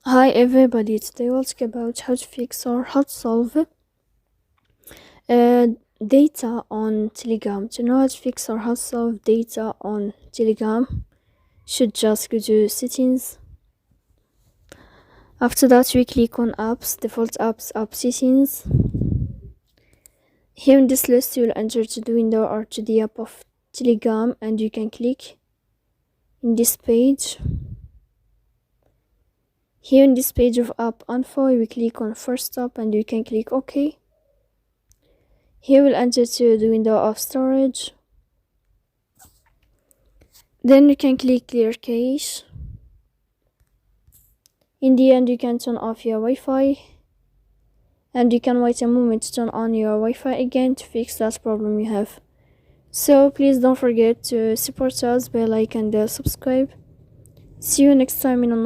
Hi everybody, today we'll talk about how to fix or how to solve data on Telegram. To know how to fix or how to solve data on Telegram, should just go to settings. After that, we click on apps, default apps, app settings. Here in this list, you will enter to the window or to the app of Telegram, and you can click in this page. Here in this page of app info, we click on first app and you can click OK. Here we'll enter to the window of storage. Then you can click clear cache. In the end, you can turn off your Wi-Fi. And you can wait a moment to turn on your Wi-Fi again to fix that problem you have. So please don't forget to support us by like and subscribe. See you next time in another